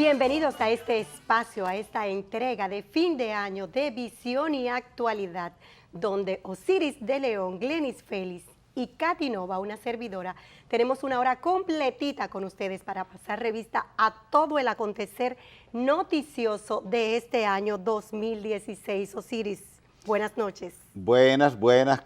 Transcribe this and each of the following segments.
Bienvenidos a este espacio, a esta entrega de fin de año de Visión y Actualidad, donde Osiris de León, Glenis Félix y Katy Nova, una servidora, tenemos una hora completita con ustedes para pasar revista a todo el acontecer noticioso de este año 2016. Osiris, buenas noches. Buenas,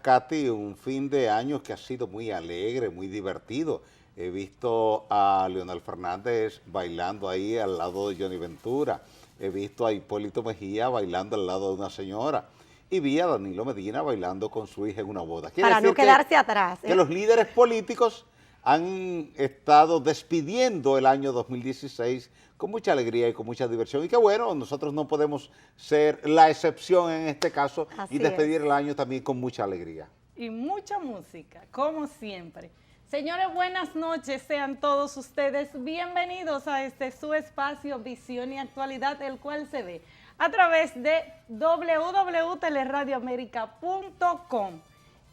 Katy. Un fin de año que ha sido muy alegre, muy divertido. He visto a Leonel Fernández bailando ahí al lado de Johnny Ventura. He visto a Hipólito Mejía bailando al lado de una señora. Y vi a Danilo Medina bailando con su hija en una boda. Para no quedarse atrás. Que los líderes políticos han estado despidiendo el año 2016 con mucha alegría y con mucha diversión. Y que bueno, nosotros no podemos ser la excepción en este caso y despedir el año también con mucha alegría. Y mucha música, como siempre. Señores, buenas noches, sean todos ustedes bienvenidos a este su espacio Visión y Actualidad, el cual se ve a través de www.teleradioamerica.com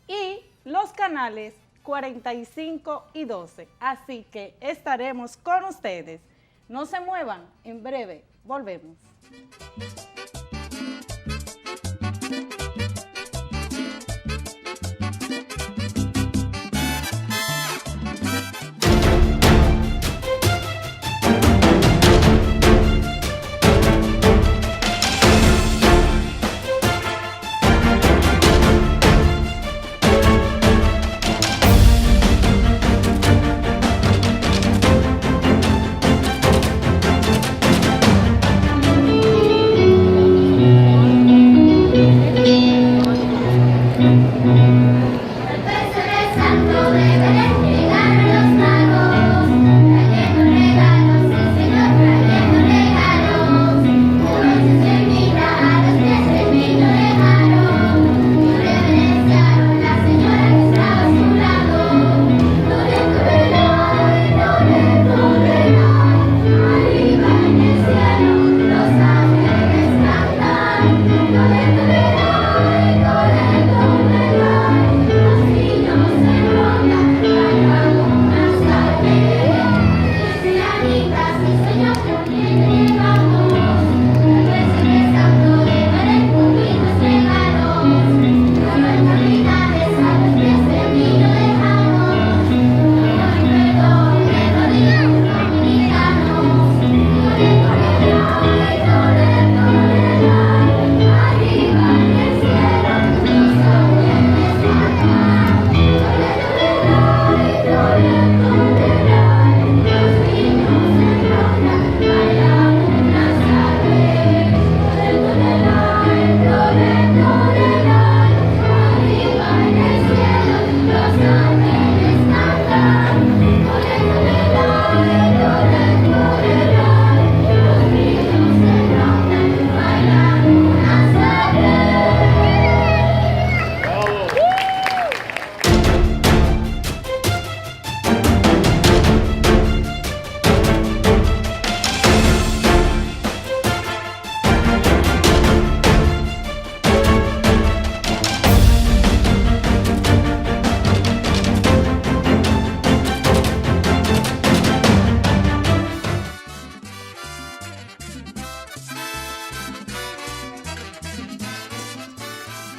y los canales 45 y 12. Así que estaremos con ustedes. No se muevan, en breve volvemos.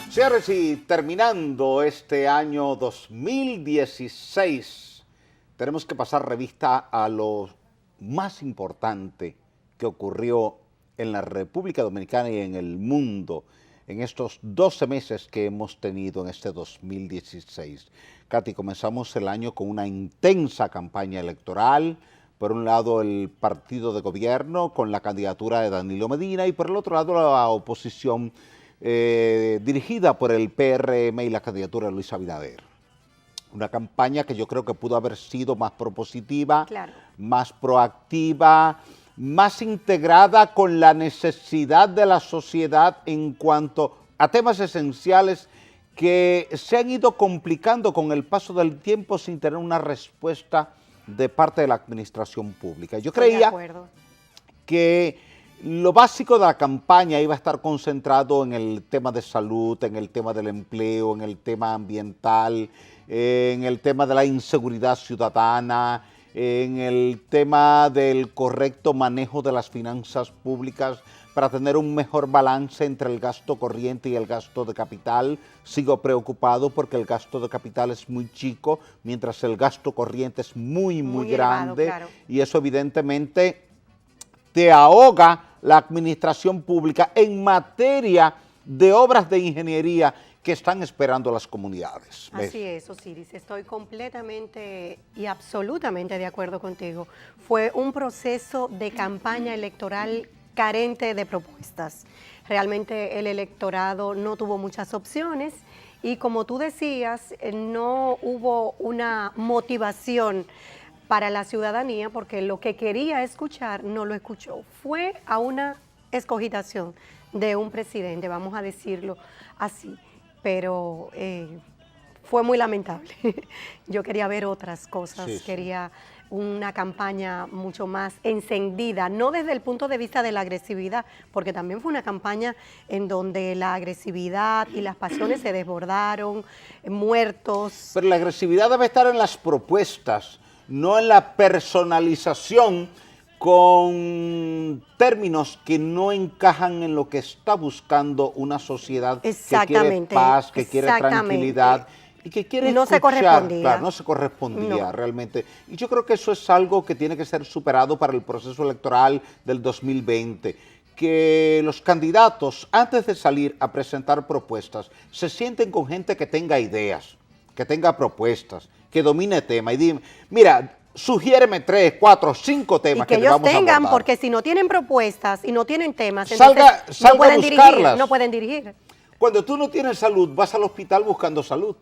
Señores, y terminando este año 2016, tenemos que pasar revista a lo más importante que ocurrió en la República Dominicana y en el mundo en estos 12 meses que hemos tenido en este 2016. Katy, comenzamos el año con una intensa campaña electoral. Por un lado, el partido de gobierno con la candidatura de Danilo Medina y por el otro lado, la oposición dirigida por el PRM y la candidatura de Luis Abinader. Una campaña que yo creo que pudo haber sido más propositiva, más proactiva, más integrada con la necesidad de la sociedad en cuanto a temas esenciales que se han ido complicando con el paso del tiempo sin tener una respuesta de parte de la administración pública. Yo creía que lo básico de la campaña iba a estar concentrado en el tema de salud, en el tema del empleo, en el tema ambiental, en el tema de la inseguridad ciudadana, en el tema del correcto manejo de las finanzas públicas para tener un mejor balance entre el gasto corriente y el gasto de capital. Sigo preocupado porque el gasto de capital es muy chico, mientras el gasto corriente es muy grande, elevado, claro. Y eso evidentemente te ahoga la administración pública en materia de obras de ingeniería que están esperando las comunidades. ¿Ves? Así es, Osiris, estoy completamente y absolutamente de acuerdo contigo. Fue un proceso de campaña electoral carente de propuestas. Realmente el electorado no tuvo muchas opciones y, como tú decías, no hubo una motivación para la ciudadanía porque lo que quería escuchar no lo escuchó. Fue a una escogitación de un presidente, vamos a decirlo así, pero fue muy lamentable. Yo quería ver otras cosas, Sí, sí. quería una campaña mucho más encendida, no desde el punto de vista de la agresividad, porque también fue una campaña en donde la agresividad y las pasiones se desbordaron, muertos. Pero la agresividad debe estar en las propuestas, no en la personalización con términos que no encajan en lo que está buscando una sociedad que quiere Exactamente, paz, que quiere exactamente. tranquilidad y que quiere No se escuchar. correspondía. Claro, no se correspondía No. realmente. Y yo creo que eso es algo que tiene que ser superado para el proceso electoral del 2020. Que los candidatos, antes de salir a presentar propuestas, se sienten con gente que tenga ideas, que tenga propuestas, que domine tema y dime, mira, sugiéreme 3, 4, 5 temas Y que te ellos vamos a tengan, abordar. porque si no tienen propuestas y no tienen temas, Salga entonces a no pueden dirigir, buscarlas. no pueden dirigir. Cuando tú no tienes salud, vas al hospital buscando salud.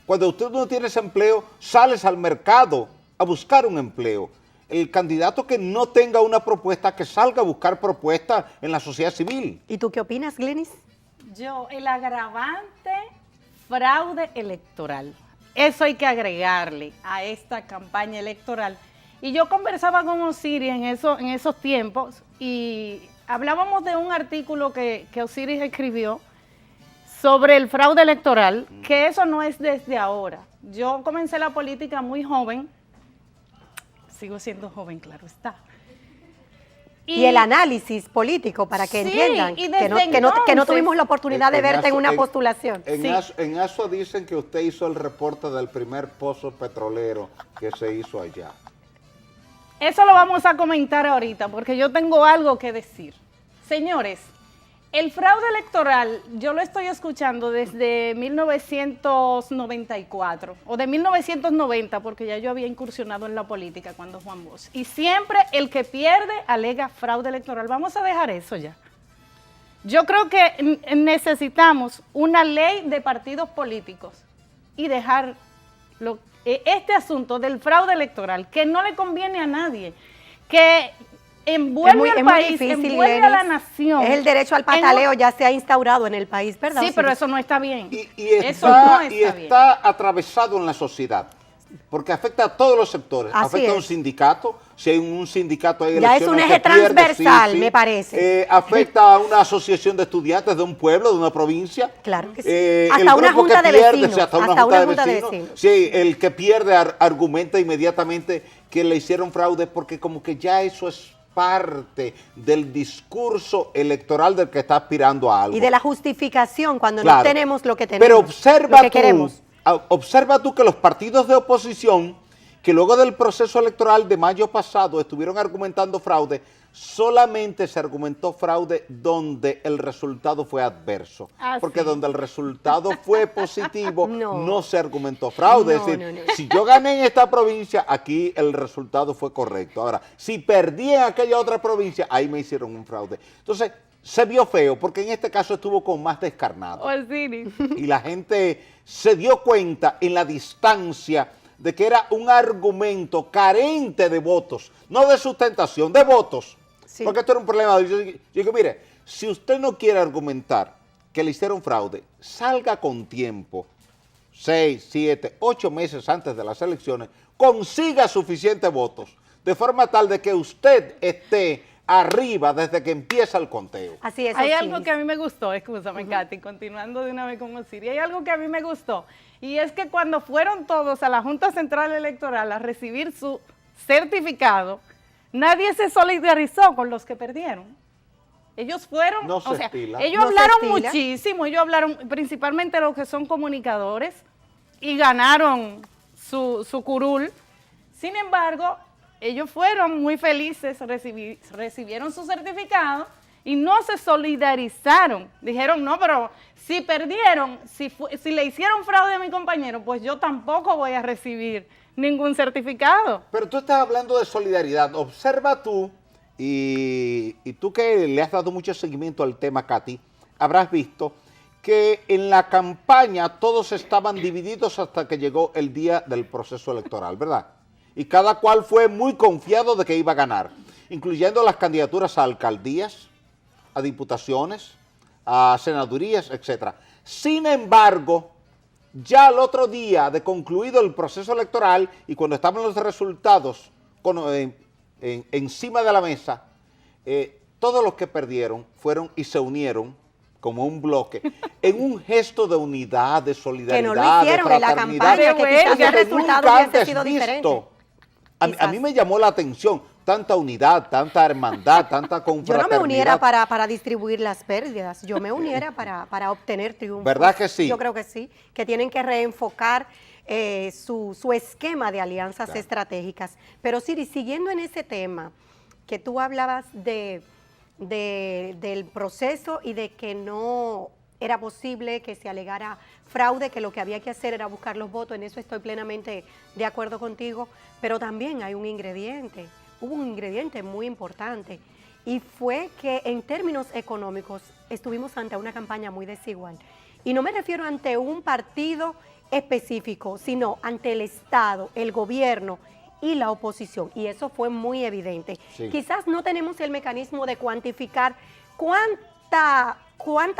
Cuando tú no tienes empleo, sales al mercado a buscar un empleo. El candidato que no tenga una propuesta, que salga a buscar propuestas en la sociedad civil. ¿Y tú qué opinas, Glenis? Yo, el agravante fraude electoral. Eso hay que agregarle a esta campaña electoral. Y yo conversaba con Osiris en esos tiempos y hablábamos de un artículo que Osiris escribió sobre el fraude electoral, que eso no es desde ahora. Yo comencé la política muy joven, sigo siendo joven, claro está. Y el análisis político, para que Sí, entiendan y que desde no tuvimos entonces- la oportunidad de verte en una En- postulación. En, Sí. en ASO dicen que usted hizo el reporte del primer pozo petrolero que se hizo allá. Eso lo vamos a comentar ahorita, porque yo tengo algo que decir. Señores, el fraude electoral, yo lo estoy escuchando desde 1994, o de 1990, porque ya yo había incursionado en la política cuando Juan Bosch. Y siempre el que pierde alega fraude electoral. Vamos a dejar eso ya. Yo creo que necesitamos una ley de partidos políticos y dejar este asunto del fraude electoral, que no le conviene a nadie, que envuelve al país, envuelve a la nación. Es el derecho al pataleo, ya se ha instaurado en el país, ¿verdad? Sí, pero Osiris? eso no está bien. Y Eso no está, está atravesado en la sociedad, porque afecta a todos los sectores. Así Afecta a un es. sindicato, si hay un sindicato hay Ya es un elecciones eje que pierde, transversal, me parece. Afecta a una asociación de estudiantes de un pueblo, de una provincia. Claro que sí. El Hasta una grupo que junta de pierde, vecinos. sí, hasta una junta de vecinos. Sí, el que pierde argumenta inmediatamente que le hicieron fraude, porque como que ya eso es parte del discurso electoral del que está aspirando a algo. Y de la justificación cuando Claro. no tenemos lo que tenemos. Pero observa lo que queremos. observa tú que los partidos de oposición, que luego del proceso electoral de mayo pasado estuvieron argumentando fraude, solamente se argumentó fraude donde el resultado fue adverso. Ah, Porque sí. donde el resultado fue positivo, No. no se argumentó fraude. No, es decir, no. si yo gané en esta provincia, aquí el resultado fue correcto. Ahora, si perdí en aquella otra provincia, ahí me hicieron un fraude. Entonces, se vio feo, porque en este caso estuvo con más descarnado. Osiris. Y la gente se dio cuenta en la distancia de que era un argumento carente de votos, no de sustentación, de votos. Sí. Porque esto era un problema. Yo digo, mire, si usted no quiere argumentar que le hicieron fraude, salga con tiempo, 6, 7, 8 meses antes de las elecciones, consiga suficientes votos, de forma tal de que usted esté arriba desde que empieza el conteo. Así es. Hay Osiris. algo que a mí me gustó, escúchame, Katy, continuando de una vez con Osiris, hay algo que a mí me gustó, y es que cuando fueron todos a la Junta Central Electoral a recibir su certificado, nadie se solidarizó con los que perdieron. Ellos fueron, No se estila. ellos No se hablaron estila. muchísimo, ellos hablaron principalmente los que son comunicadores y ganaron su curul. Sin embargo, ellos fueron muy felices, recibieron su certificado y no se solidarizaron. Dijeron, no, pero si perdieron, si le hicieron fraude a mi compañero, pues yo tampoco voy a recibir ningún certificado. Pero tú estás hablando de solidaridad. Observa tú, y tú que le has dado mucho seguimiento al tema, Katy, habrás visto que en la campaña todos estaban divididos hasta que llegó el día del proceso electoral, ¿verdad? Y cada cual fue muy confiado de que iba a ganar, incluyendo las candidaturas a alcaldías, a diputaciones, a senadurías, etc. Sin embargo, ya el otro día de concluido el proceso electoral y cuando estaban los resultados encima de la mesa, todos los que perdieron fueron y se unieron como un bloque, en un gesto de unidad, de solidaridad, Que no lo hicieron en la campaña, que quizás el resultado hubiese sido diferente. A mí me llamó la atención tanta unidad, tanta hermandad, tanta Yo confraternidad. no me uniera para distribuir las pérdidas, yo me uniera para obtener triunfos. ¿Verdad que sí? Yo creo que sí, que tienen que reenfocar su esquema de alianzas estratégicas. Pero Siri, siguiendo en ese tema, que tú hablabas del proceso y de que no era posible que se alegara fraude, que lo que había que hacer era buscar los votos, en eso estoy plenamente de acuerdo contigo, pero también hay un ingrediente, hubo un ingrediente muy importante, y fue que en términos económicos estuvimos ante una campaña muy desigual. Y no me refiero ante un partido específico, sino ante el Estado, el gobierno y la oposición, y eso fue muy evidente. Sí. Quizás no tenemos el mecanismo de cuantificar cuánta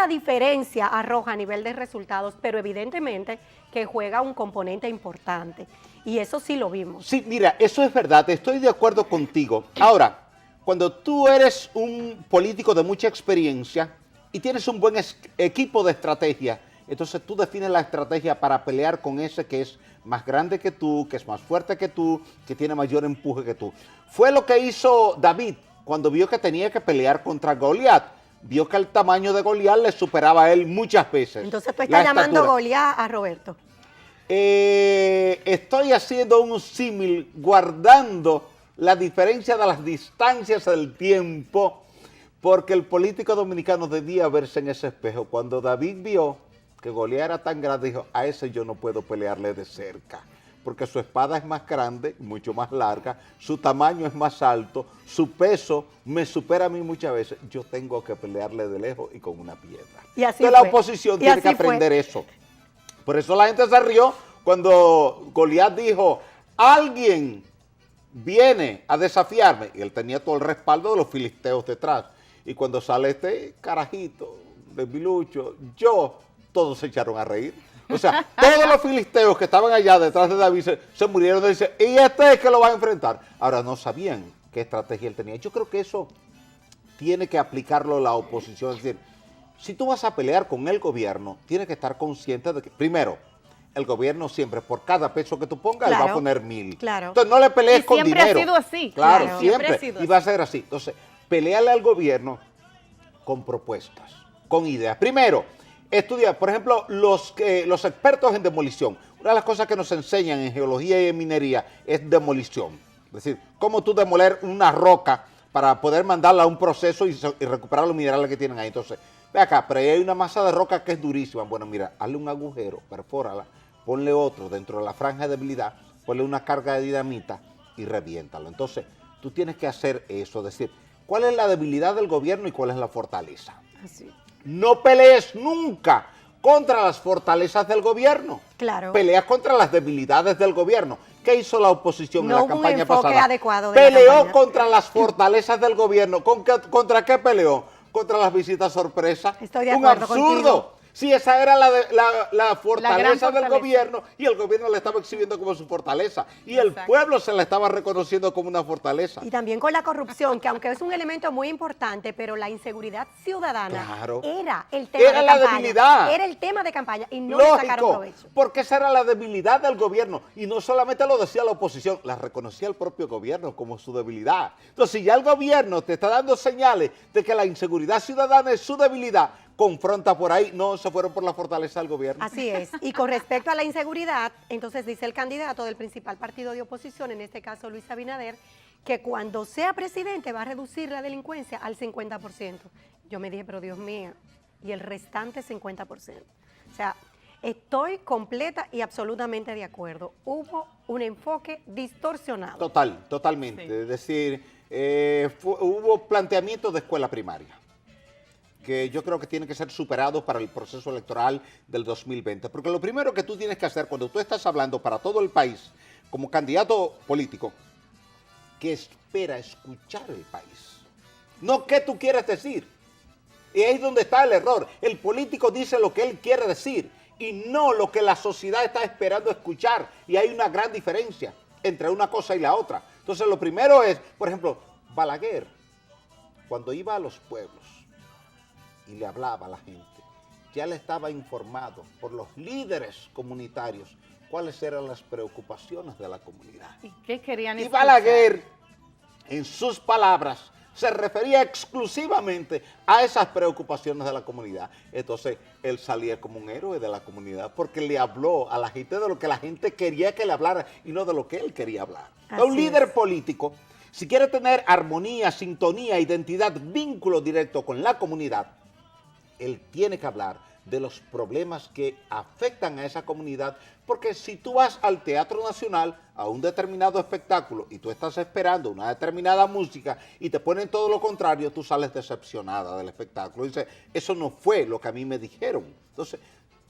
diferencia arroja a nivel de resultados, pero evidentemente que juega un componente importante, y eso sí lo vimos. Sí, mira, eso es verdad, estoy de acuerdo contigo. Ahora, cuando tú eres un político de mucha experiencia y tienes un buen equipo de estrategia, entonces tú defines la estrategia para pelear con ese que es más grande que tú, que es más fuerte que tú, que tiene mayor empuje que tú. Fue lo que hizo David cuando vio que tenía que pelear contra Goliat. Vio que el tamaño de Goliat le superaba a él muchas veces. Entonces tú estás llamando estatura. Goliat a Roberto. Estoy haciendo un símil guardando la diferencia de las distancias del tiempo, porque el político dominicano debía verse en ese espejo. Cuando David vio que Goliat era tan grande, dijo, a ese yo no puedo pelearle de cerca, porque su espada es más grande, mucho más larga, su tamaño es más alto, su peso me supera a mí muchas veces, yo tengo que pelearle de lejos y con una piedra. Y así Entonces la fue. oposición Y tiene que así fue. aprender eso. Por eso la gente se rió cuando Goliat dijo, alguien viene a desafiarme, y él tenía todo el respaldo de los filisteos detrás, y cuando sale este carajito de Bilucho, todos se echaron a reír. O sea, todos los filisteos que estaban allá detrás de David se murieron, y dicen, y este es que lo va a enfrentar. Ahora, no sabían qué estrategia él tenía. Yo creo que eso tiene que aplicarlo la oposición. Es decir, si tú vas a pelear con el gobierno, tienes que estar consciente de que, primero, el gobierno siempre, por cada peso que tú pongas, él va a Claro, poner 1000. claro. Entonces, no le pelees Y con siempre ha dinero. sido así, Claro, claro. siempre. Siempre ha sido Y va a ser así. Entonces, pelearle al gobierno con propuestas, con ideas. Primero, estudia, por ejemplo, los expertos en demolición. Una de las cosas que nos enseñan en geología y en minería es demolición. Es decir, cómo tú demoler una roca para poder mandarla a un proceso y recuperar los minerales que tienen ahí. Entonces, ve acá, pero ahí hay una masa de roca que es durísima. Bueno, mira, hazle un agujero, perfórala, ponle otro dentro de la franja de debilidad, ponle una carga de dinamita y reviéntalo. Entonces, tú tienes que hacer eso, decir, ¿cuál es la debilidad del gobierno y cuál es la fortaleza? Así. No pelees nunca contra las fortalezas del gobierno. Claro. Peleas contra las debilidades del gobierno. ¿Qué hizo la oposición No en la hubo un campaña enfoque pasada? adecuado de la Peleó campaña. contra las fortalezas del gobierno. ¿Contra qué peleó? Contra las visitas sorpresa. Estoy de Un acuerdo absurdo. contigo. Sí, esa era la fortaleza del fortaleza. gobierno y el gobierno la estaba exhibiendo como su fortaleza y el Exacto. pueblo se la estaba reconociendo como una fortaleza. Y también con la corrupción, que aunque es un elemento muy importante, pero la inseguridad ciudadana Claro. era el tema Era de la campaña. debilidad. Era el tema de campaña y no le sacaron Lógico, provecho. porque esa era la debilidad del gobierno y no solamente lo decía la oposición, la reconocía el propio gobierno como su debilidad. Entonces, si ya el gobierno te está dando señales de que la inseguridad ciudadana es su debilidad, confronta por ahí, no se fueron por la fortaleza del gobierno. Así es. Y con respecto a la inseguridad, entonces dice el candidato del principal partido de oposición, en este caso Luis Abinader, que cuando sea presidente va a reducir la delincuencia al 50%. Yo me dije, pero Dios mío, y el restante 50%. O sea, estoy completa y absolutamente de acuerdo. Hubo un enfoque distorsionado. Totalmente. Sí. Es decir, hubo planteamientos de escuela primaria que yo creo que tienen que ser superados para el proceso electoral del 2020. Porque lo primero que tú tienes que hacer cuando tú estás hablando para todo el país, como candidato político, que espera escuchar el país. No qué tú quieres decir. Y ahí es donde está el error. El político dice lo que él quiere decir y no lo que la sociedad está esperando escuchar. Y hay una gran diferencia entre una cosa y la otra. Entonces, lo primero es, por ejemplo, Balaguer, cuando iba a los pueblos y le hablaba a la gente, ya le estaba informado por los líderes comunitarios cuáles eran las preocupaciones de la comunidad. ¿Y qué querían Y escuchar? Balaguer, en sus palabras, se refería exclusivamente a esas preocupaciones de la comunidad. Entonces, él salía como un héroe de la comunidad porque le habló a la gente de lo que la gente quería que le hablara y no de lo que él quería hablar. Así Un líder es. político, si quiere tener armonía, sintonía, identidad, vínculo directo con la comunidad, él tiene que hablar de los problemas que afectan a esa comunidad, porque si tú vas al Teatro Nacional a un determinado espectáculo y tú estás esperando una determinada música y te ponen todo lo contrario, tú sales decepcionada del espectáculo. Dice, eso no fue lo que a mí me dijeron. Entonces,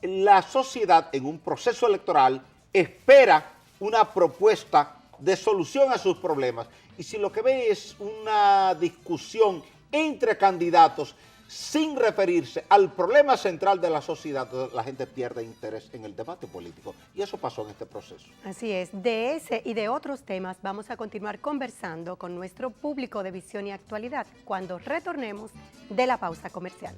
la sociedad en un proceso electoral espera una propuesta de solución a sus problemas, y si lo que ve es una discusión entre candidatos sin referirse al problema central de la sociedad, la gente pierde interés en el debate político. Y eso pasó en este proceso. Así es, de ese y de otros temas vamos a continuar conversando con nuestro público de Visión y Actualidad cuando retornemos de la pausa comercial.